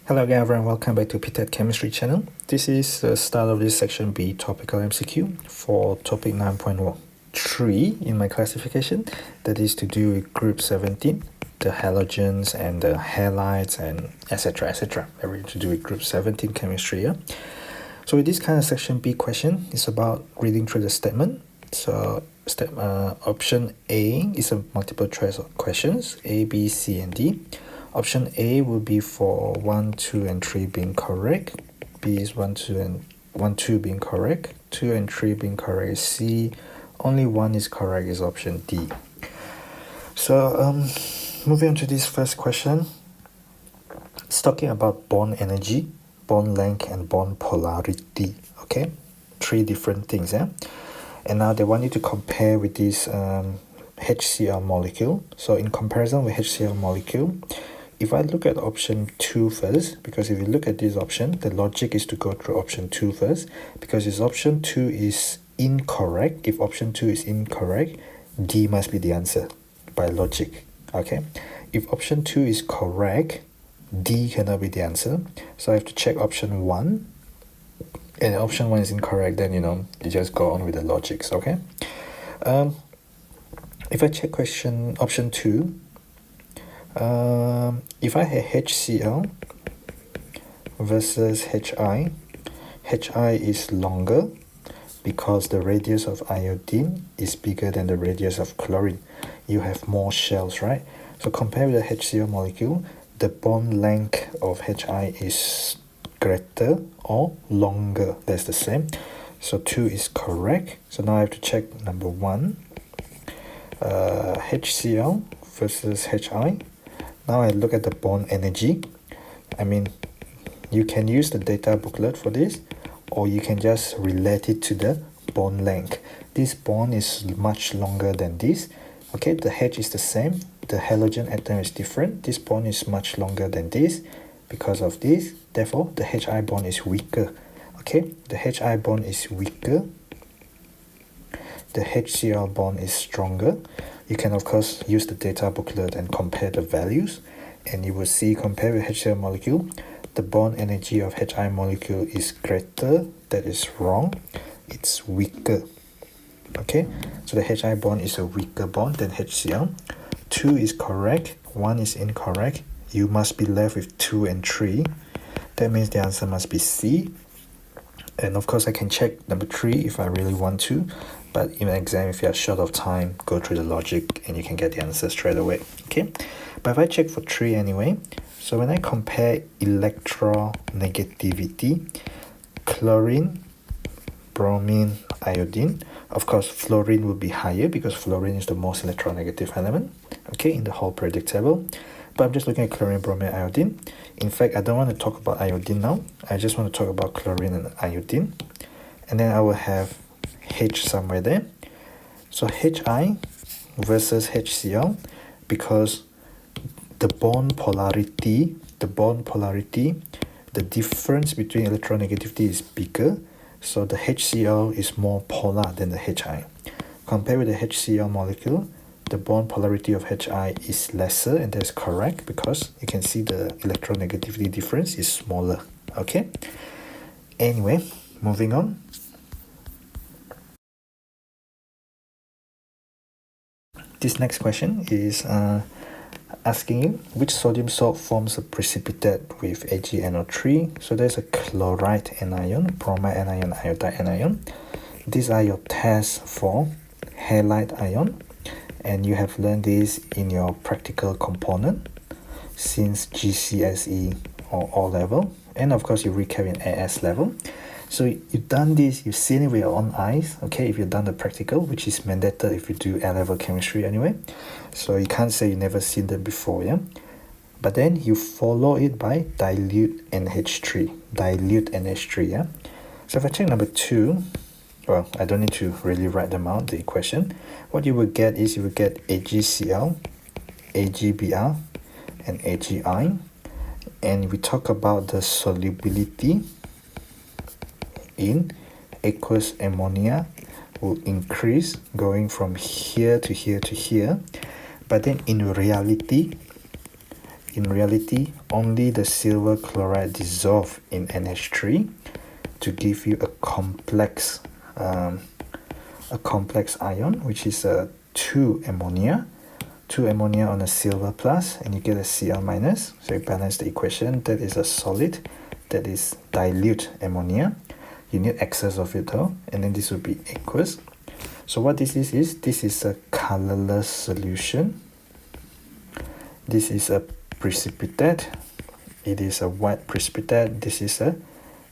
Hello again everyone, welcome back to ptet.chemistry channel. This is the start of this section B topical MCQ for topic 9.3 in my classification, that is to do with group 17, the halogens and the halides and etc. Everything to do with group 17 chemistry. Yeah? So with this kind of section B question, it's about reading through the statement. So option A is a multiple choice of questions, A, B, C and D. Option A will be for 1, 2 and 3 being correct. B is 1, 2 being correct. 2 and 3 being correct is C. Only 1 is correct is option D. So moving on to this first question. It's talking about bond energy, bond length and bond polarity. Okay, 3 different things. Yeah, and now they want you to compare with this HCl molecule. So in comparison with HCl molecule, if I look at option 2 first, because if you look at this option, the logic is to go through option 2 first, because if option 2 is incorrect, if option 2 is incorrect, D must be the answer by logic. Okay, if option 2 is correct, D cannot be the answer. So I have to check option 1, and option 1 is incorrect, then you just go on with the logics. Okay, if I check option 2, if I have HCl versus Hi, Hi is longer because the radius of iodine is bigger than the radius of chlorine. You have more shells, right? So compared with the HCl molecule, the bond length of Hi is greater or longer. That's the same. So 2 is correct. So now I have to check number 1. HCl versus Hi. Now I look at the bond energy. I mean, you can use the data booklet for this, or you can just relate it to the bond length. This bond is much longer than this. Okay, the H is the same. The halogen atom is different. This bond is much longer than this. Because of this, therefore, the Hi bond is weaker. Okay, the Hi bond is weaker. The HCl bond is stronger. You can of course use the data booklet and compare the values, and you will see, compared with HCl molecule, the bond energy of Hi molecule is greater. That is wrong. It's weaker. Okay, so the Hi bond is a weaker bond than HCl. 2 is correct, 1 is incorrect. You must be left with 2 and 3. That means the answer must be C. And of course I can check number 3 if I really want to, but in an exam, if you are short of time, go through the logic and you can get the answer straight away. Okay, but if I check for 3 anyway, so when I compare electronegativity, chlorine, bromine, iodine, of course fluorine will be higher because fluorine is the most electronegative element, okay, in the whole periodic table. But I'm just looking at chlorine, bromine, iodine. In fact, I don't want to talk about iodine now. I just want to talk about chlorine and iodine. And then I will have H somewhere there. So Hi versus HCl, because the bond polarity, the difference between electronegativity is bigger. So the HCl is more polar than the Hi. Compared with the HCl molecule, the bond polarity of Hi is lesser, and that's correct because you can see the electronegativity difference is smaller. Okay. Anyway, moving on. This next question is asking you which sodium salt forms a precipitate with AgNO3. So there's a chloride anion, bromide anion, iodide anion. These are your tests for halide ion, and you have learned this in your practical component since GCSE or O level, and of course you recap in AS level. So you've done this, you've seen it with your own eyes, okay, if you've done the practical, which is mandated if you do A-level chemistry anyway. So you can't say you've never seen them before, yeah? But then you follow it by dilute NH3, yeah? So if I check number 2, well, I don't need to really write them out, the equation. What you will get is you will get AgCl, AgBr, and AgI. And we talk about the solubility in aqueous ammonia will increase going from here to here to here, but then in reality in reality, only the silver chloride dissolve in NH3 to give you a complex ion, which is a 2 ammonia on a silver plus, and you get a Cl minus. So you balance the equation. That is a solid, that is dilute ammonia. You need excess of it though, and then this will be aqueous. So what this is a colorless solution. This is a precipitate. It is a white precipitate. This is a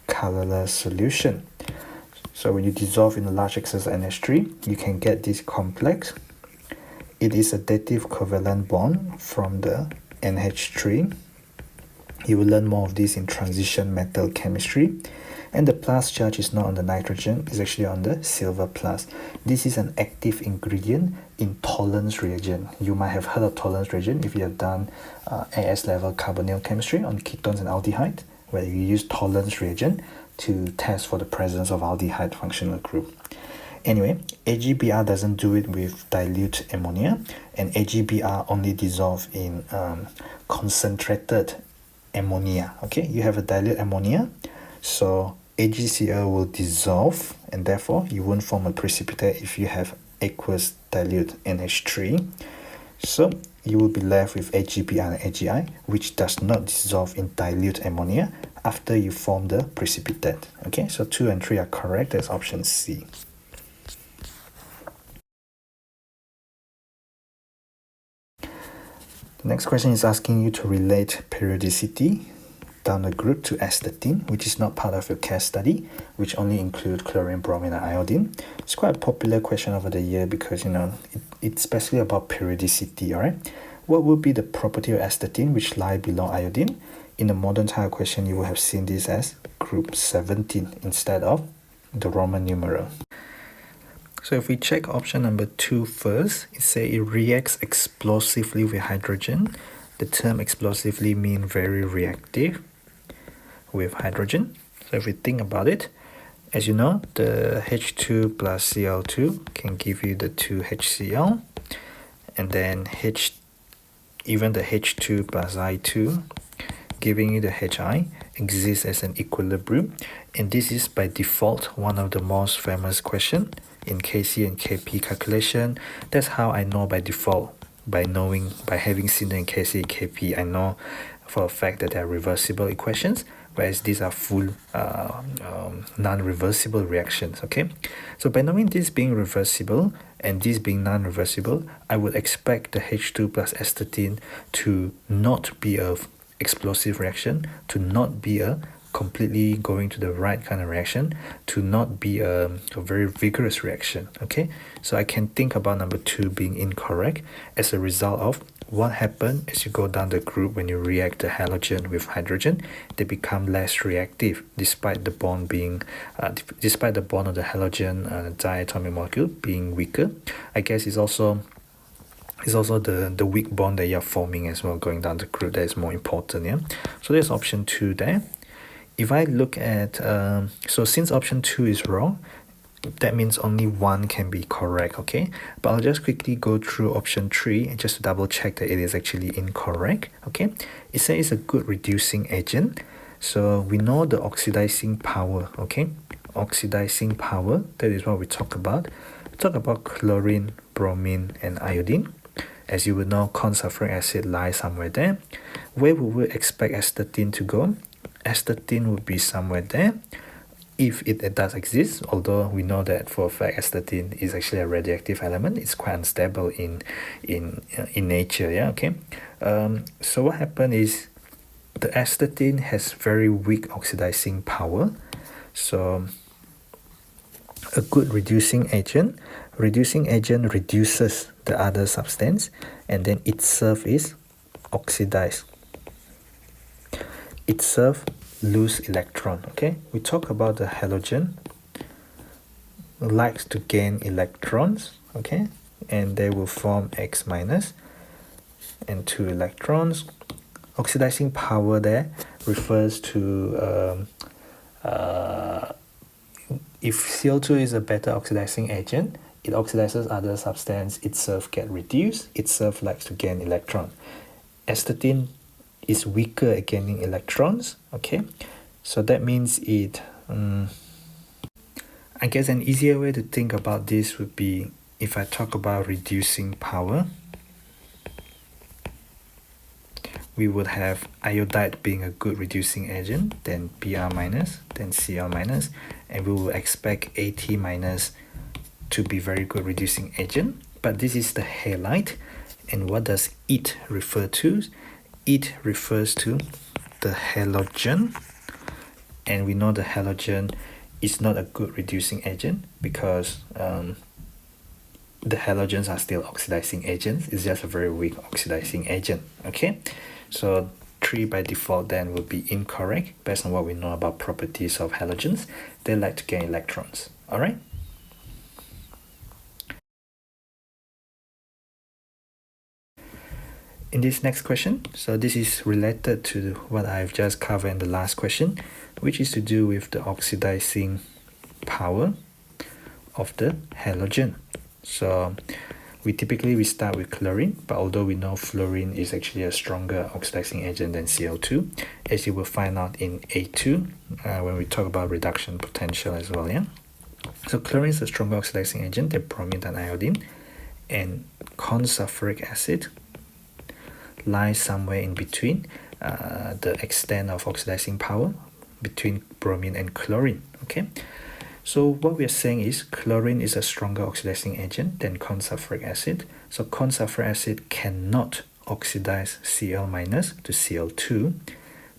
colorless solution. So when you dissolve in a large excess of NH3, you can get this complex. It is a dative covalent bond from the NH3. You will learn more of this in transition metal chemistry. And the plus charge is not on the nitrogen, it's actually on the silver plus. This is an active ingredient in Tollens reagent. You might have heard of Tollens reagent if you have done AS level carbonyl chemistry on ketones and aldehyde, where you use Tollens reagent to test for the presence of aldehyde functional group. Anyway, AgBr doesn't do it with dilute ammonia, and AgBr only dissolve in concentrated ammonia. Okay, you have a dilute ammonia, so AgCl will dissolve, and therefore you won't form a precipitate if you have aqueous dilute NH3. So you will be left with AgBr and AgI, which does not dissolve in dilute ammonia after you form the precipitate. Okay, so 2 and 3 are correct. That's option C. The next question is asking you to relate periodicity down the group to astatine, which is not part of your case study, which only include chlorine, bromine, and iodine. It's quite a popular question over the year because, you know, it's basically about periodicity, all right? What would be the property of astatine which lie below iodine? In the modern tile question, you will have seen this as group 17 instead of the Roman numeral. So if we check option number 2 first, it says it reacts explosively with hydrogen. The term explosively means very reactive with hydrogen. So if we think about it, as you know, the H2 plus Cl2 can give you the 2 HCl, and then even the H2 plus I2 giving you the HI exists as an equilibrium, and this is by default one of the most famous question in KC and KP calculation. That's how I know by default. By having seen them in KC and KP, I know for a fact that they are reversible equations, whereas these are full non-reversible reactions. Okay, so by knowing this being reversible and this being non-reversible, I would expect the H2 plus astatine to not be a explosive reaction, to not be a completely going to the right kind of reaction, to not be a very vigorous reaction. Okay, so I can think about number 2 being incorrect as a result of what happened as you go down the group. When you react the halogen with hydrogen, they become less reactive despite the bond being despite the bond of the halogen diatomic molecule being weaker. I guess it's also the weak bond that you're forming as well going down the group that is more important. Yeah, so there's option 2 there. If I look at so since option 2 is wrong, that means only 1 can be correct. Okay, but I'll just quickly go through option 3 and just to double check that it is actually incorrect. Okay, it says it's a good reducing agent, so we know the oxidizing power. Okay, oxidizing power, that is what we talk about. We talk about chlorine, bromine, and iodine. As you would know, corn sulfuric acid lies somewhere there. Where would we expect astatine to go? Astatine would be somewhere there if it does exist, although we know that for a fact astatine is actually a radioactive element. It's quite unstable in nature. Yeah, okay. So what happened is the astatine has very weak oxidizing power. So a good reducing agent reduces the other substance, and then itself is oxidized. Itself lose electron. Okay, we talk about the halogen likes to gain electrons. Okay, and they will form X minus and 2 electrons. Oxidizing power there refers to if CO2 is a better oxidizing agent, it oxidizes other substance, itself get reduced, itself likes to gain electron. Astatine is weaker at gaining electrons, okay? So that means it, I guess an easier way to think about this would be if I talk about reducing power, we would have iodide being a good reducing agent, then Br minus, then Cl minus, and we will expect At minus to be very good reducing agent. But this is the halide, and what does it refer to? It refers to the halogen, and we know the halogen is not a good reducing agent because the halogens are still oxidizing agents. It's just a very weak oxidizing agent, okay? So 3 by default then will be incorrect based on what we know about properties of halogens. They like to gain electrons, all right? In this next question, so this is related to what I've just covered in the last question, which is to do with the oxidizing power of the halogen. So we typically start with chlorine, but although we know fluorine is actually a stronger oxidizing agent than Cl2, as you will find out in A2 when we talk about reduction potential as well, yeah? So chlorine is a stronger oxidizing agent than bromine and iodine, and consulfuric acid lies somewhere in between the extent of oxidizing power between bromine and chlorine, okay? So what we are saying is chlorine is a stronger oxidizing agent than consulfuric acid. So consulfuric acid cannot oxidize Cl minus to Cl2,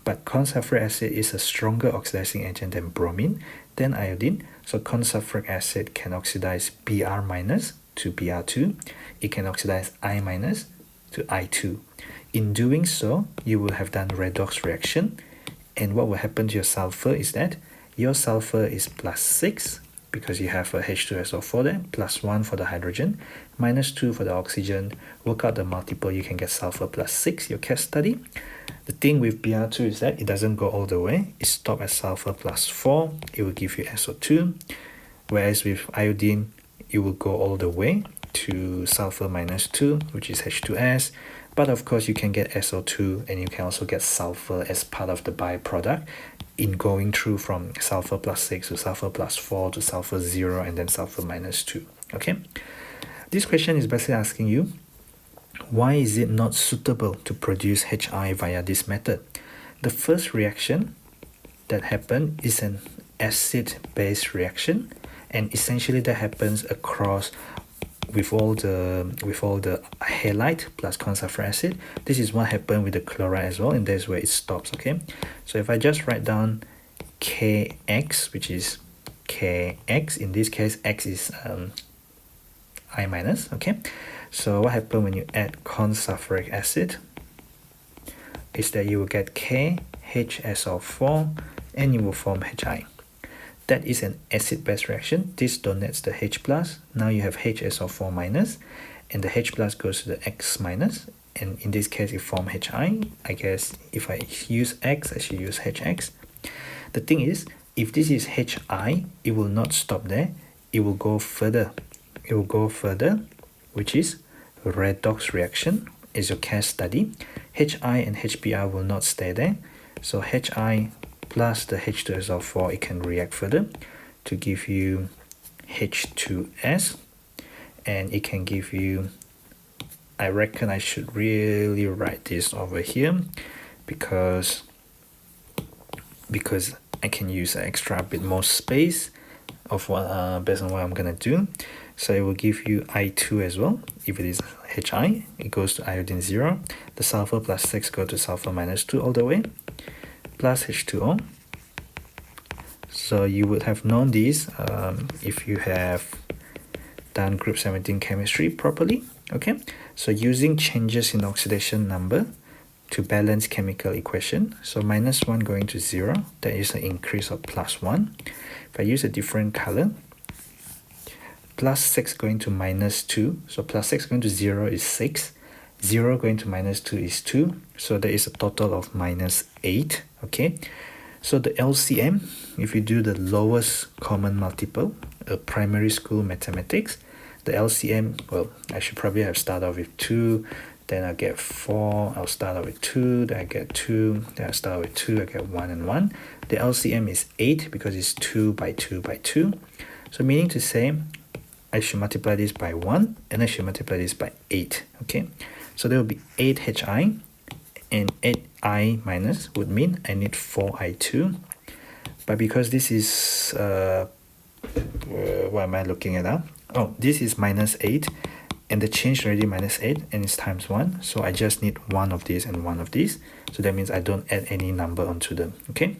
but consulfuric acid is a stronger oxidizing agent than bromine, than iodine. So consulfuric acid can oxidize Br minus to Br2. It can oxidize I minus to I2. In doing so, you will have done redox reaction, and what will happen to your sulfur is that your sulfur is plus 6 because you have a H2SO4 there, plus 1 for the hydrogen, minus 2 for the oxygen. Work out the multiple, you can get sulfur plus 6, your case study. The thing with Br2 is that it doesn't go all the way. It stops at sulfur plus 4, it will give you SO2. Whereas with iodine, it will go all the way to sulfur minus 2, which is H2S. But of course, you can get SO2 and you can also get sulfur as part of the byproduct in going through from sulfur plus 6 to sulfur plus 4 to sulfur 0 and then sulfur minus 2. Okay? This question is basically asking you, why is it not suitable to produce Hi via this method? The first reaction that happened is an acid-base reaction, and essentially that happens across with all the halide plus consulfuric acid. This is what happened with the chloride as well, and that's where it stops, okay? So if I just write down Kx, which is Kx, in this case x is I minus, okay? So what happened when you add consulfuric acid is that you will get KHSO4 and you will form Hi. That is an acid-base reaction. This donates the H plus. Now you have HSO4 minus, and the H plus goes to the X minus, and in this case it forms Hi. I guess if I use X, I should use HX. The thing is, if this is Hi, it will not stop there. It will go further. It will go further, which is redox reaction is your case study. Hi and HBr will not stay there. So Hi plus the H2SO4, it can react further to give you H2S, and it can give you, I reckon I should really write this over here because I can use an extra bit more space of what based on what I'm gonna do. So it will give you I2 as well. If it is Hi, it goes to iodine 0. The sulfur plus 6 go to sulfur minus 2 all the way, plus H2O. So you would have known this if you have done group 17 chemistry properly, okay? So using changes in oxidation number to balance chemical equation, so minus 1 going to 0, that is an increase of plus 1. If I use a different color, plus 6 going to minus 2, so plus 6 going to 0 is 6, 0 going to minus 2 is 2, so there is a total of minus 8, okay? So the LCM, if you do the lowest common multiple, primary school mathematics, the LCM, well, I should probably have started off with 2 then I get 4, I'll start out with 2, then I get 2, then I start with 2, I get 1 and 1. The LCM is 8 because it's 2 by 2 by 2. So meaning to say, I should multiply this by 1 and I should multiply this by 8. Okay, so there will be 8 Hi, and 8I minus would mean I need 4I2. But because this is, what am I looking at now? Oh, this is minus 8, and the change already minus 8, and it's times 1. So I just need one of these and one of these. So that means I don't add any number onto them. Okay.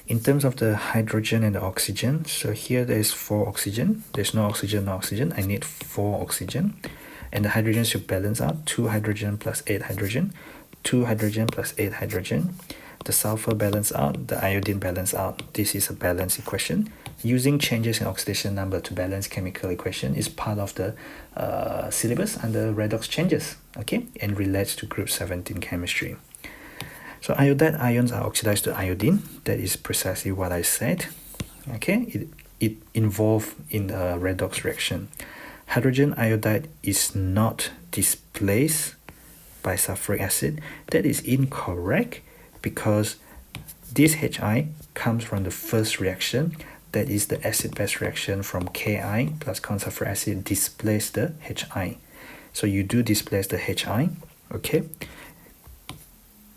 In terms of the hydrogen and the oxygen, so here there is 4 oxygen. There's no oxygen, no oxygen. I need 4 oxygen. And the hydrogen should balance out. 2 hydrogen plus 8 hydrogen. 2 hydrogen plus 8 hydrogen. The sulfur balance out. The iodine balance out. This is a balance equation. Using changes in oxidation number to balance chemical equation is part of the syllabus under redox changes. Okay, and relates to group 17 chemistry. So iodide ions are oxidized to iodine. That is precisely what I said. Okay, it involved in a redox reaction. Hydrogen iodide is not displaced by sulfuric acid. That is incorrect because this Hi comes from the first reaction. That is the acid-base reaction from Ki plus corn sulfuric acid displace the Hi. So you do displace the Hi. Okay.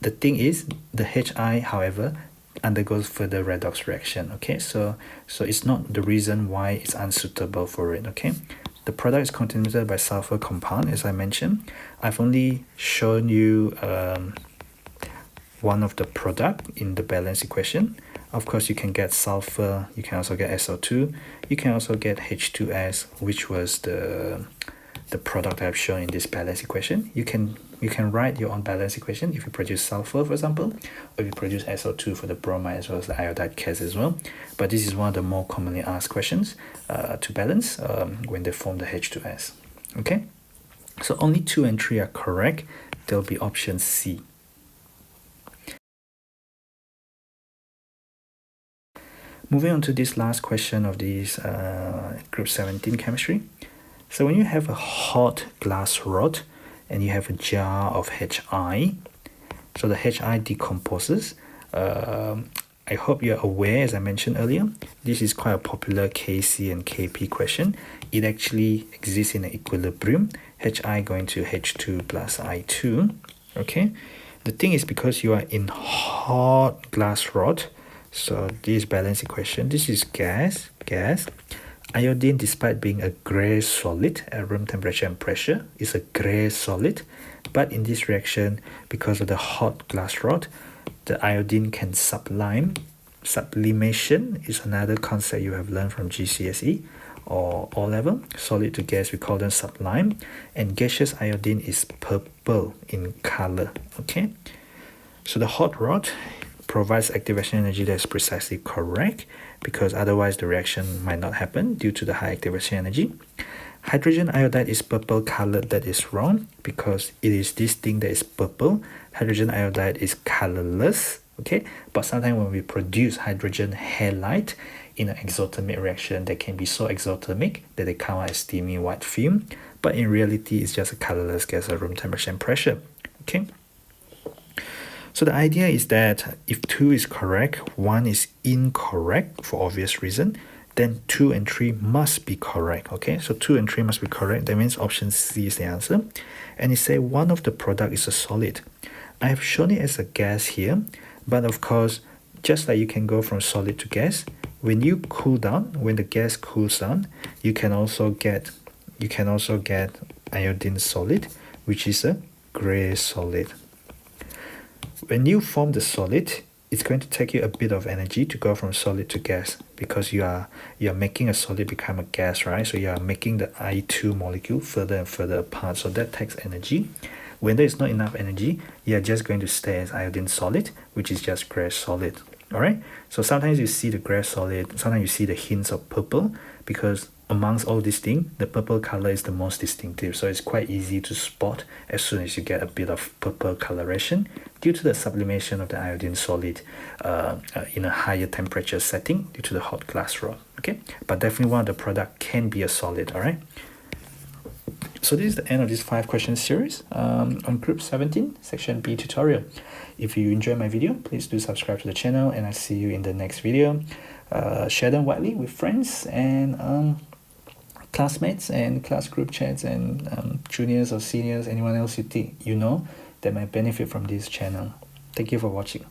The thing is, the Hi, however, undergoes further redox reaction. Okay, so it's not the reason why it's unsuitable for it. Okay, the product is contaminated by sulfur compound, as I mentioned. I've only shown you one of the product in the balance equation. Of course, you can get sulfur. You can also get SO2. You can also get H2S, which was the product I've shown in this balance equation. You can write your own balance equation if you produce sulfur, for example, or if you produce SO2 for the bromide as well as the iodide case as well. But this is one of the more commonly asked questions to balance when they form the H2S. Okay, so only 2 and 3 are correct. There will be option C. Moving on to this last question of this group 17 chemistry. So when you have a hot glass rod and you have a jar of Hi, so the Hi decomposes. I hope you're aware, as I mentioned earlier, this is quite a popular KC and KP question. It actually exists in an equilibrium, Hi going to H2 plus I2. Okay, the thing is because you are in hot glass rod, so this balance equation, this is gas. Iodine, despite being a grey solid at room temperature and pressure, is a grey solid. But in this reaction, because of the hot glass rod, the iodine can sublime. Sublimation is another concept you have learned from GCSE or O-level. Solid to gas, we call them sublime. And gaseous iodine is purple in color. Okay, so the hot rod provides activation energy that is precisely correct, because otherwise the reaction might not happen due to the high activation energy. Hydrogen iodide is purple colored. That is wrong, because it is this thing that is purple. Hydrogen iodide is colorless. Okay, but sometimes when we produce hydrogen halide in an exothermic reaction, they can be so exothermic that they come out as steamy white film, but in reality it's just a colorless gas at room temperature and pressure. Okay, so the idea is that if 2 is correct, 1 is incorrect for obvious reason, then 2 and 3 must be correct. Okay, so 2 and 3 must be correct. That means option C is the answer. And it says one of the product is a solid. I have shown it as a gas here, but of course, just like you can go from solid to gas, when you cool down, when the gas cools down, you can also get iodine solid, which is a gray solid. When you form the solid, it's going to take you a bit of energy to go from solid to gas, because you are making a solid become a gas, right? So you are making the I2 molecule further and further apart. So that takes energy. When there is not enough energy, you are just going to stay as iodine solid, which is just gray solid. Alright? So sometimes you see the gray solid, sometimes you see the hints of purple, because amongst all these things, the purple color is the most distinctive. So it's quite easy to spot as soon as you get a bit of purple coloration due to the sublimation of the iodine solid in a higher temperature setting due to the hot glass rod. Okay, but definitely one of the product can be a solid. All right. So this is the end of this 5-question series on Group 17, Section B tutorial. If you enjoy my video, please do subscribe to the channel, and I'll see you in the next video. Share them widely with friends and classmates and class group chats and juniors or seniors, anyone else you know that might benefit from this channel. Thank you for watching.